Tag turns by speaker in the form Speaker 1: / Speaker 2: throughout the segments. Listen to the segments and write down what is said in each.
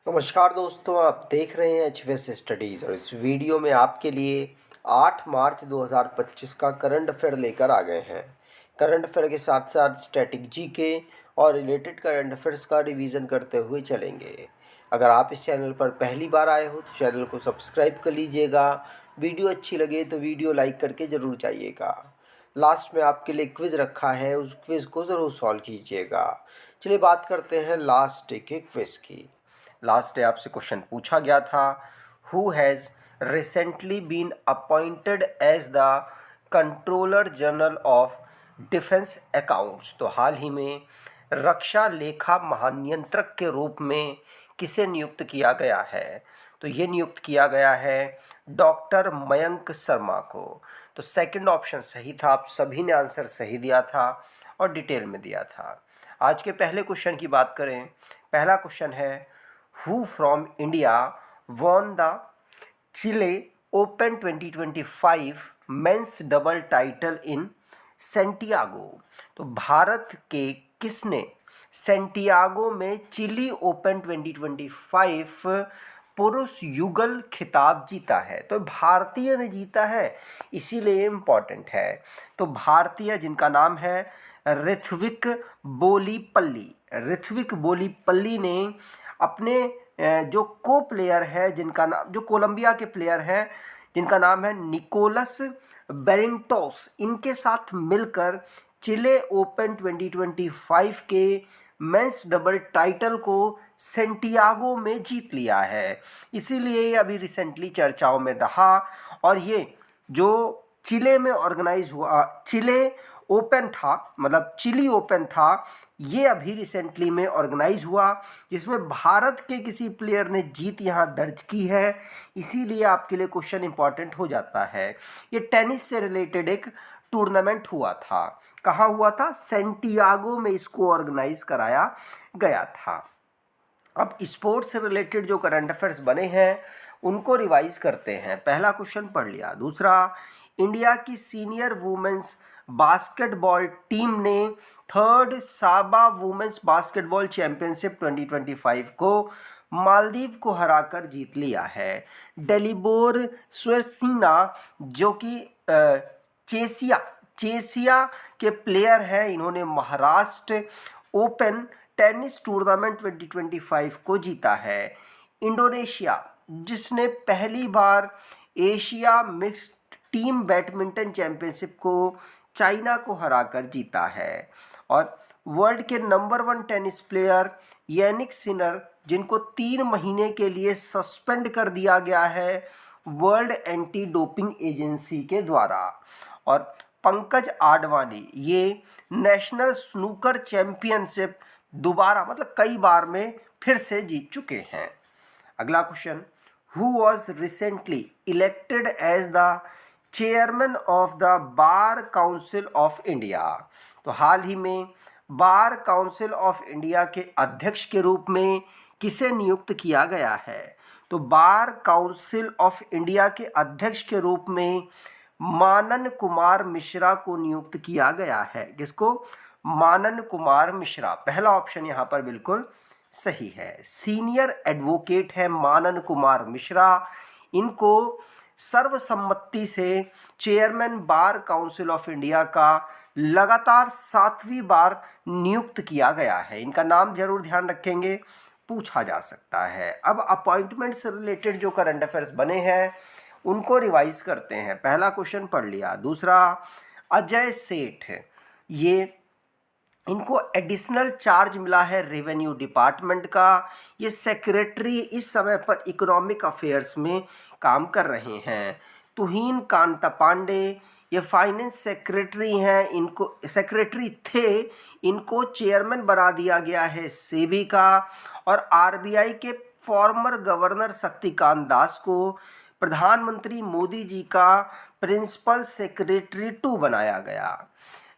Speaker 1: नमस्कार दोस्तों, आप देख रहे हैं एच स्टडीज़ और इस वीडियो में आपके लिए 8 मार्च 2025 का करंट अफेयर लेकर आ गए हैं। करंट अफेयर के साथ साथ स्टैटिक जीके और रिलेटेड करंट अफेयर्स का रिवीजन करते हुए चलेंगे। अगर आप इस चैनल पर पहली बार आए हो तो चैनल को सब्सक्राइब कर लीजिएगा। वीडियो अच्छी लगे तो वीडियो लाइक करके ज़रूर जाइएगा। लास्ट में आपके लिए क्विज़ रखा है, उस क्विज़ को ज़रूर सॉल्व कीजिएगा। चलिए बात करते हैं लास्ट डे के क्विज़ की। लास्ट डे आपसे क्वेश्चन पूछा गया था, who has recently been appointed as the controller general of defence accounts. तो हाल ही में रक्षा लेखा महानियंत्रक के रूप में किसे नियुक्त किया गया है? तो ये नियुक्त किया गया है डॉक्टर मयंक शर्मा को। तो सेकंड ऑप्शन सही था, आप सभी ने आंसर सही दिया था और डिटेल में दिया था। आज के पहले क्वेश्चन की बात करें। पहला क्वेश्चन है, who from India won the Chile open 2025 men's double title in Santiago. तो भारत के किसने सेंटियागो में चिली ओपन 2025 पुरुष युगल खिताब जीता है? तो भारतीय ने जीता है, इसीलिए इम्पॉर्टेंट है। तो भारतीय जिनका नाम है ऋत्विक बोलीपल्ली, ऋत्विक बोलीपल्ली ने अपने जो को प्लेयर है जिनका नाम, जो कोलंबिया के प्लेयर हैं जिनका नाम है निकोलस बेरिंटोस, इनके साथ मिलकर चिले ओपन 2025 के मेंस डबल टाइटल को सेंटियागो में जीत लिया है। इसीलिए ये अभी रिसेंटली चर्चाओं में रहा। और ये जो चिले में ऑर्गेनाइज हुआ, चिले ओपन था, मतलब चिली ओपन था, ये अभी रिसेंटली में ऑर्गेनाइज हुआ, जिसमें भारत के किसी प्लेयर ने जीत यहाँ दर्ज की है। इसीलिए आपके लिए क्वेश्चन इंपॉर्टेंट हो जाता है। ये टेनिस से रिलेटेड एक टूर्नामेंट हुआ था। कहाँ हुआ था? सेंटियागो में इसको ऑर्गेनाइज कराया गया था। अब स्पोर्ट्स से रिलेटेड जो करंट अफेयर्स बने हैं उनको रिवाइज करते हैं। पहला क्वेश्चन पढ़ लिया। दूसरा, इंडिया की सीनियर वुमेन्स बास्केटबॉल टीम ने थर्ड साबा वुमेन्स बास्केटबॉल चैंपियनशिप 2025 को मालदीव को हराकर जीत लिया है। डेलिबोर स्वेर्सिना जो कि चेसिया के प्लेयर हैं, इन्होंने महाराष्ट्र ओपन टेनिस टूर्नामेंट 2025 को जीता है। इंडोनेशिया जिसने पहली बार Asia mixed team badminton championship को चाइना को हराकर जीता है। और वर्ल्ड के number 1 tennis player Jannik Sinner, जिनको 3 महीने के लिए सस्पेंड कर दिया गया है वर्ल्ड एंटी डोपिंग एजेंसी के द्वारा। और पंकज आडवाणी ये नेशनल स्नूकर चैंपियनशिप दोबारा, मतलब कई बार में फिर से जीत चुके हैं। अगला question, who was recently elected as the chairman of the bar council of India. तो हाल ही में बार काउंसिल ऑफ इंडिया के अध्यक्ष के रूप में किसे नियुक्त किया गया है? तो बार काउंसिल ऑफ इंडिया के अध्यक्ष के रूप में मानन कुमार मिश्रा को नियुक्त किया गया है। किसको? मानन कुमार मिश्रा। पहला ऑप्शन यहाँ पर बिल्कुल सही है। सीनियर एडवोकेट है मानन कुमार मिश्रा, इनको सर्वसम्मति से chairman bar council of India का लगातार 7वीं बार नियुक्त किया गया है। इनका नाम जरूर ध्यान रखेंगे, पूछा जा सकता है। अब अपॉइंटमेंट से रिलेटेड जो करंट अफेयर्स बने हैं उनको रिवाइज करते हैं। पहला क्वेश्चन पढ़ लिया। दूसरा, अजय सेठ, ये इनको एडिशनल चार्ज मिला है रेवेन्यू डिपार्टमेंट का। ये सेक्रेटरी इस समय पर इकोनॉमिक अफेयर्स में काम कर रहे हैं। तुहीन कांता पांडे ये फाइनेंस सेक्रेटरी हैं, इनको सेक्रेटरी थे, इनको चेयरमैन बना दिया गया है सेबी का। और आरबीआई के फॉर्मर गवर्नर शक्तिकांत दास को प्रधानमंत्री मोदी जी का प्रिंसिपल सेक्रेटरी 2 बनाया गया।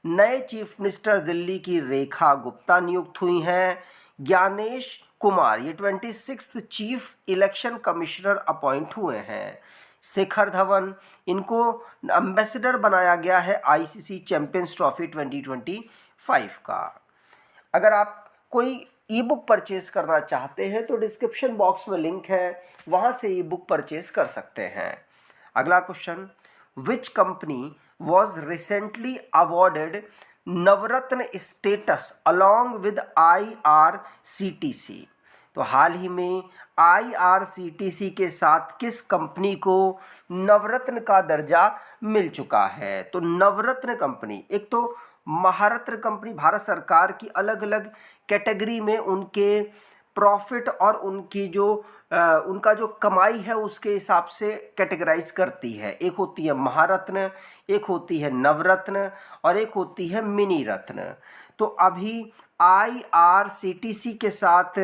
Speaker 1: नए चीफ मिनिस्टर दिल्ली की रेखा गुप्ता नियुक्त हुई हैं। ज्ञानेश कुमार ये 26th chief election commissioner appoint हुए हैं। शेखर धवन, इनको एम्बेसडर बनाया गया है आईसीसी चैंपियंस ट्रॉफी 2025 का। अगर आप कोई ई बुक परचेज करना चाहते हैं तो डिस्क्रिप्शन बॉक्स में लिंक है, वहाँ से ई बुक परचेज कर सकते हैं। अगला question, which company was recently awarded Navratna status along with IRCTC? तो हाल ही में IRCTC के साथ किस कंपनी को नवरत्न का दर्जा मिल चुका है? तो नवरत्न कंपनी, एक तो महारत्न कंपनी, भारत सरकार की अलग अलग कैटेगरी में उनके प्रॉफिट और उनकी जो उनका जो कमाई है उसके हिसाब से कैटेगराइज करती है। एक होती है महारत्न, एक होती है नवरत्न और एक होती है मिनी रत्न। तो अभी IRCTC के साथ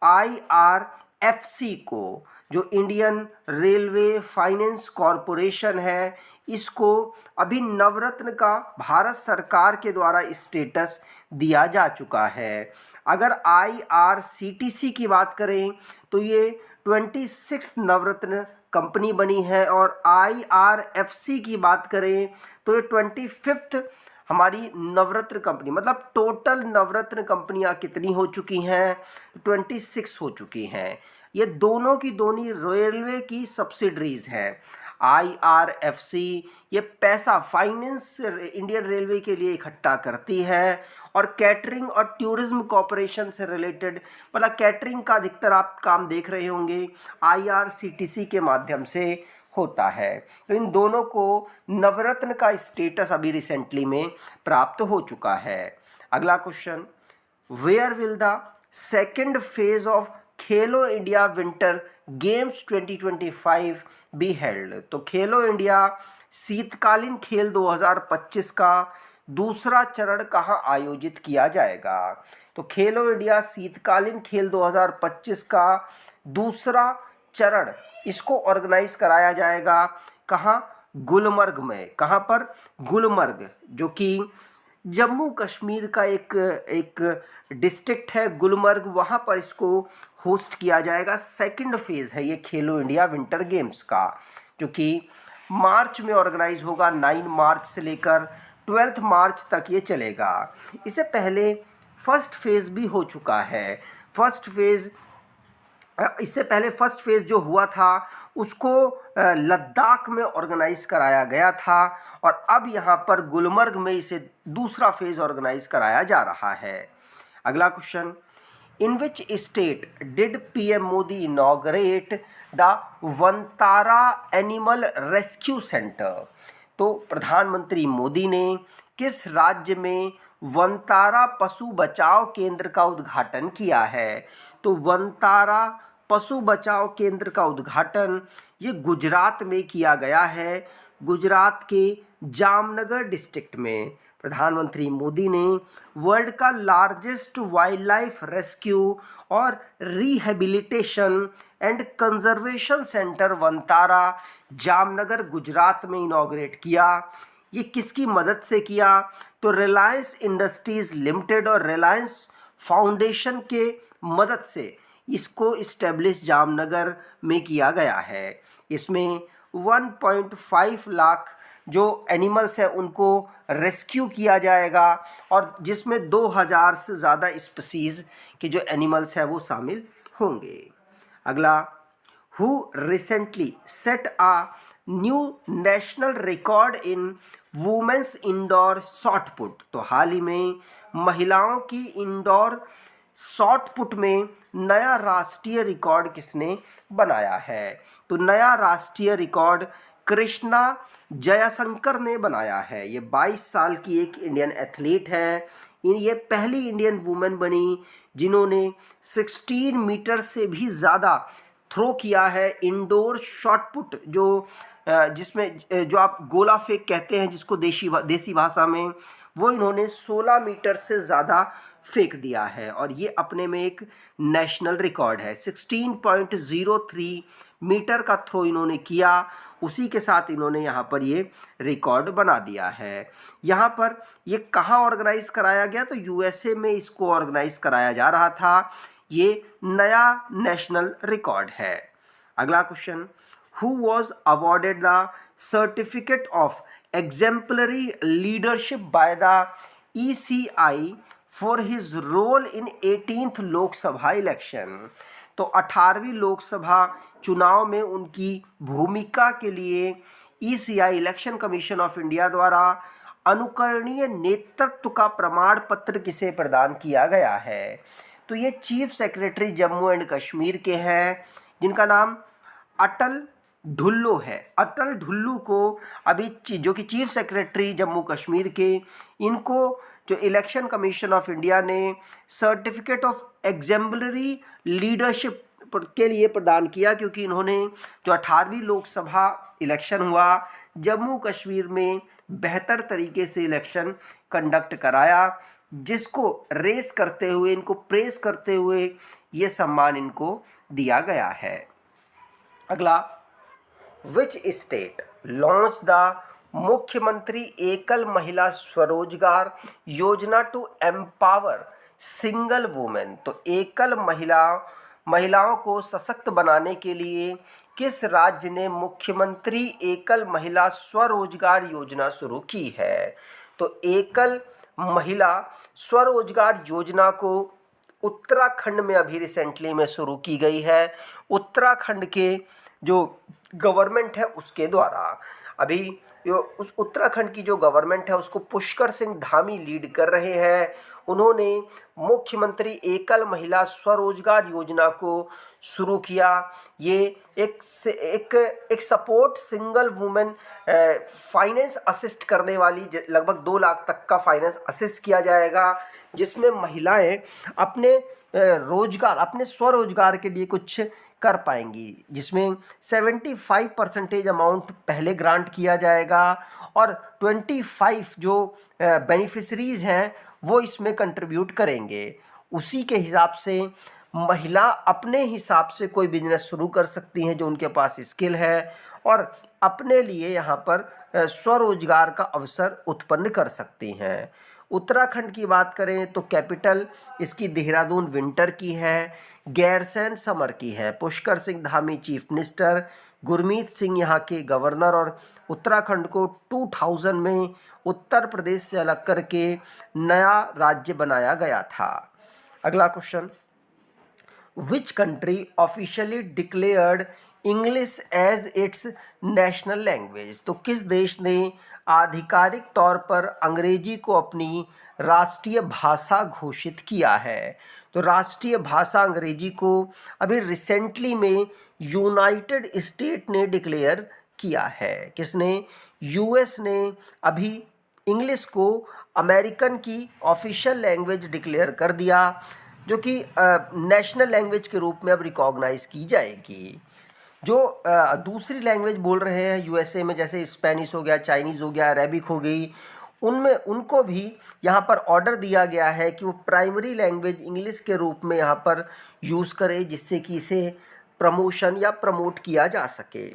Speaker 1: IRFC को, जो इंडियन रेलवे फाइनेंस कॉरपोरेशन है, इसको अभी नवरत्न का भारत सरकार के द्वारा स्टेटस दिया जा चुका है। अगर IRCTC की बात करें तो ये 26 नवरत्न कंपनी बनी है और IRFC की बात करें तो ये 25th हमारी नवरत्न कंपनी, मतलब टोटल नवरत्न कंपनियां कितनी हो चुकी हैं? 26 हो चुकी हैं। ये दोनों की दोनों रेलवे की सब्सिडरीज हैं। IRFC ये पैसा फाइनेंस इंडियन रेलवे के लिए इकट्ठा करती है और कैटरिंग और टूरिज्म कॉरपोरेशन से रिलेटेड, मतलब कैटरिंग का अधिकतर आप काम देख रहे होंगे IRCTC के माध्यम से होता है। तो इन दोनों को नवरत्न का स्टेटस अभी रिसेंटली में प्राप्त हो चुका है। अगला question, where will the second phase of Khelo India winter games 2025 be held? तो खेलो इंडिया शीतकालीन खेल 2025 का दूसरा चरण कहाँ आयोजित किया जाएगा? तो खेलो इंडिया शीतकालीन खेल 2025 का दूसरा चरण इसको ऑर्गेनाइज कराया जाएगा कहाँ? गुलमर्ग में। कहाँ पर? गुलमर्ग, जो कि जम्मू कश्मीर का एक डिस्ट्रिक्ट है गुलमर्ग, वहाँ पर इसको होस्ट किया जाएगा। सेकंड फेज़ है ये खेलो इंडिया विंटर गेम्स का, जो कि मार्च में ऑर्गेनाइज होगा। 9 मार्च से लेकर 12 मार्च तक ये चलेगा। इससे पहले फर्स्ट फेज़ भी हो चुका है। इससे पहले फर्स्ट फेज़ जो हुआ था उसको लद्दाख में ऑर्गेनाइज कराया गया था और अब यहाँ पर गुलमर्ग में इसे दूसरा फेज़ ऑर्गेनाइज कराया जा रहा है। अगला question, in which state did PM Modi inaugurate the Vantara animal rescue centre? तो प्रधानमंत्री मोदी ने किस राज्य में वनतारा पशु बचाव केंद्र का उद्घाटन किया है? तो वनतारा पशु बचाव केंद्र का उद्घाटन ये गुजरात में किया गया है, गुजरात के जामनगर डिस्ट्रिक्ट में। प्रधानमंत्री मोदी ने वर्ल्ड का लार्जेस्ट वाइल्ड लाइफ रेस्क्यू और rehabilitation and conservation centre Vantara Jamnagar Gujarat में इनॉग्रेट किया। ये किसकी मदद से किया? तो रिलायंस इंडस्ट्रीज़ लिमिटेड और रिलायंस फाउंडेशन के मदद से इसको इस्टेब्लिश जामनगर में किया गया है। इसमें 1.5 लाख जो एनिमल्स हैं उनको रेस्क्यू किया जाएगा और जिसमें 2000 से ज़्यादा स्पीसीज़ के जो एनिमल्स हैं वो शामिल होंगे। अगला, who recently set a new national record in women's indoor shot put? तो हाल ही में महिलाओं की इंडोर शॉट पुट में नया राष्ट्रीय रिकॉर्ड किसने बनाया है? तो नया राष्ट्रीय रिकॉर्ड कृष्णा जयशंकर ने बनाया है। ये 22 साल की एक इंडियन एथलीट है। ये पहली इंडियन वुमेन बनी जिन्होंने 16 मीटर से भी ज़्यादा थ्रो किया है। इंडोर शॉट पुट जिसमें जो आप गोला फेंक कहते हैं जिसको देसी भाषा में, वो इन्होंने 16 मीटर से ज़्यादा फेंक दिया है और ये अपने में एक नेशनल रिकॉर्ड है। 16.03 मीटर का थ्रो इन्होंने किया, उसी के साथ इन्होंने यहाँ पर ये रिकॉर्ड बना दिया है। यहाँ पर ये कहाँ ऑर्गेनाइज कराया गया? तो USA में इसको ऑर्गेनाइज कराया जा रहा था। ये नया नेशनल रिकॉर्ड है। अगला question, who was awarded the certificate of exemplary leadership by the ECI for his role in 18th Lok Sabha election. तो 18वीं लोकसभा चुनाव में उनकी भूमिका के लिए ECI election commission of India द्वारा अनुकरणीय नेतृत्व का प्रमाण पत्र किसे प्रदान किया गया है? तो ये chief secretary Jammu and Kashmir के हैं, जिनका नाम अटल ढुल्लो है। अटल ढुल्लू को अभी जो कि चीफ सेक्रेटरी जम्मू कश्मीर के, इनको जो इलेक्शन कमीशन ऑफ इंडिया ने सर्टिफिकेट ऑफ एग्जेम्पलरी लीडरशिप के लिए प्रदान किया, क्योंकि इन्होंने जो 18वीं लोकसभा इलेक्शन हुआ जम्मू कश्मीर में बेहतर तरीके से इलेक्शन कंडक्ट कराया, जिसको रेस करते हुए, इनको प्रेस करते हुए ये सम्मान इनको दिया गया है। अगला, विच स्टेट लॉन्च द मुख्यमंत्री एकल महिला स्वरोजगार योजना टू एम्पावर सिंगल वुमेन। तो एकल महिलाओं को सशक्त बनाने के लिए किस राज्य ने मुख्यमंत्री एकल महिला स्वरोजगार योजना शुरू की है? तो एकल महिला स्वरोजगार योजना को उत्तराखंड में अभी रिसेंटली में शुरू की गई है। उत्तराखंड के जो गवर्नमेंट है उसके द्वारा अभी उस उत्तराखंड की जो गवर्नमेंट है उसको पुष्कर सिंह धामी लीड कर रहे हैं। उन्होंने मुख्यमंत्री एकल महिला स्वरोजगार योजना को शुरू किया। ये एक support single women finance assist करने वाली, लगभग 2 लाख तक का फाइनेंस असिस्ट किया जाएगा, जिसमें महिलाएं अपने रोजगार, अपने स्वरोजगार के लिए कुछ कर पाएंगी, जिसमें 75% अमाउंट पहले ग्रांट किया जाएगा और 25 जो बेनिफिशरीज हैं वो इसमें कंट्रीब्यूट करेंगे। उसी के हिसाब से महिला अपने हिसाब से कोई बिजनेस शुरू कर सकती हैं जो उनके पास स्किल है, और अपने लिए यहाँ पर स्वरोजगार का अवसर उत्पन्न कर सकती हैं। उत्तराखंड की बात करें तो कैपिटल इसकी देहरादून विंटर की है, गैरसैंण समर की है। पुष्कर सिंह धामी चीफ मिनिस्टर, गुरमीत सिंह यहाँ के गवर्नर, और उत्तराखंड को 2000 में उत्तर प्रदेश से अलग करके नया राज्य बनाया गया था। अगला question, which country officially declared English as its national language? तो किस देश ने आधिकारिक तौर पर अंग्रेजी को अपनी राष्ट्रीय भाषा घोषित किया है? तो राष्ट्रीय भाषा अंग्रेजी को अभी रिसेंटली में यूनाइटेड स्टेट ने डिक्लेयर किया है। किसने? यूएस ने अभी इंग्लिश को अमेरिकन की ऑफिशियल लैंग्वेज डिक्लेयर कर दिया, जो कि नेशनल लैंग्वेज के रूप में अब रिकॉग्नाइज की जाएगी। जो दूसरी लैंग्वेज बोल रहे हैं यूएसए में, जैसे स्पेनिश हो गया, चाइनीज़ हो गया, अरेबिक हो गई, उनमें उनको भी यहाँ पर ऑर्डर दिया गया है कि वो प्राइमरी लैंग्वेज इंग्लिश के रूप में यहाँ पर यूज़ करें, जिससे कि इसे प्रमोशन या प्रमोट किया जा सके।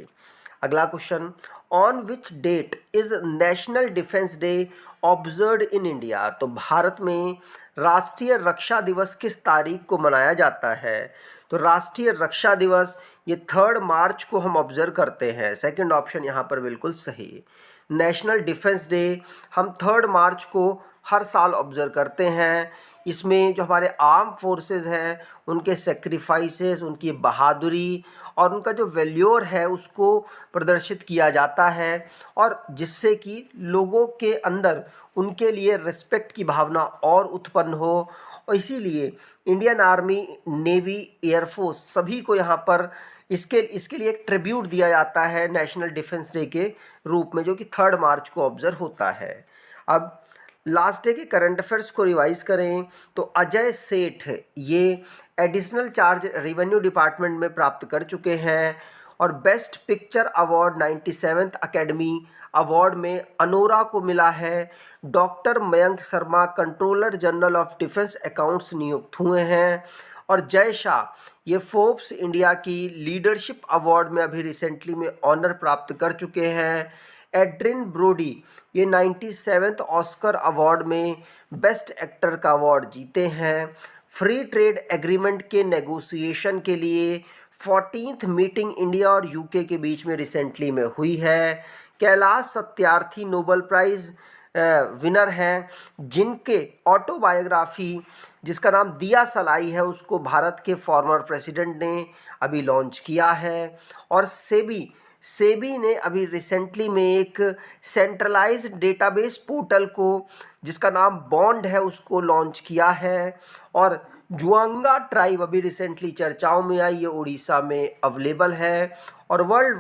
Speaker 1: अगला question, on which that is national defence day observed in India? तो भारत में राष्ट्रीय रक्षा दिवस किस तारीख को मनाया जाता है? तो राष्ट्रीय रक्षा दिवस ये 3 मार्च को हम ऑब्जर्व करते हैं। सेकंड ऑप्शन यहाँ पर बिल्कुल सही। नेशनल डिफेंस डे हम 3 मार्च को हर साल ऑब्जर्व करते हैं। इसमें जो हमारे आर्म फोर्सेस हैं उनके सेक्रीफाइसेस, उनकी बहादुरी और उनका जो वैल्यूर है उसको प्रदर्शित किया जाता है, और जिससे कि लोगों के अंदर उनके लिए रिस्पेक्ट की भावना और उत्पन्न हो। और इसीलिए इंडियन आर्मी, नेवी, एयरफोर्स सभी को यहाँ पर इसके लिए एक ट्रिब्यूट दिया जाता है नेशनल डिफेंस डे के रूप में, जो कि 3 मार्च को ऑब्जर्व होता है। अब लास्ट डे के करंट अफेयर्स को रिवाइज करें तो अजय सेठ ये एडिशनल चार्ज रेवेन्यू डिपार्टमेंट में प्राप्त कर चुके हैं, और best picture award 97th academy award में अनोरा को मिला है। Doctor Mayank Sharma controller general of defence accounts नियुक्त हुए हैं, और जय शाह ये फोर्ब्स इंडिया की लीडरशिप अवार्ड में अभी रिसेंटली में ऑनर प्राप्त कर चुके हैं। एड्रिन ब्रोडी ये 97th ऑस्कर अवार्ड में बेस्ट एक्टर का अवार्ड जीते हैं। फ्री ट्रेड एग्रीमेंट के नेगोशिएशन के लिए 14th मीटिंग इंडिया और यूके के बीच में रिसेंटली में हुई है। Kailash Satyarthi Nobel prize winner हैं, जिनके ऑटोबायोग्राफी जिसका नाम दिया सलाई है उसको भारत के फॉर्मर प्रेसिडेंट ने अभी लॉन्च किया है। और सेबी ने अभी रिसेंटली में एक सेंट्रलाइज्ड डेटाबेस पोर्टल को जिसका नाम बॉन्ड है उसको लॉन्च किया है। और जुआंगा ट्राइब अभी रिसेंटली चर्चाओं में आई, ये उड़ीसा में अवेलेबल है। और वर्ल्ड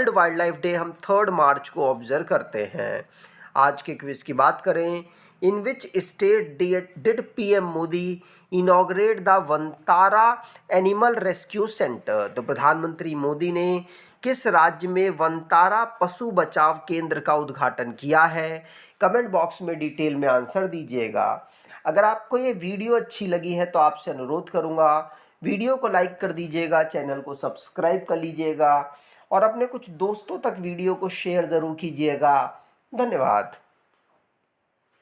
Speaker 1: वाइल्ड लाइफ डे हम 3 मार्च को ऑब्जर्व करते हैं। आज के क्विज की बात करें, in which state did PM Modi inaugurate the Vantara animal rescue centre. तो प्रधानमंत्री मोदी ने किस राज्य में वंतारा पशु बचाव केंद्र का उद्घाटन किया है? कमेंट बॉक्स में डिटेल में आंसर दीजिएगा। अगर आपको ये वीडियो अच्छी लगी है तो आपसे अनुरोध करूंगा, वीडियो को लाइक कर दीजिएगा, चैनल को सब्सक्राइब कर लीजिएगा और अपने कुछ दोस्तों तक वीडियो को शेयर ज़रूर कीजिएगा। धन्यवाद।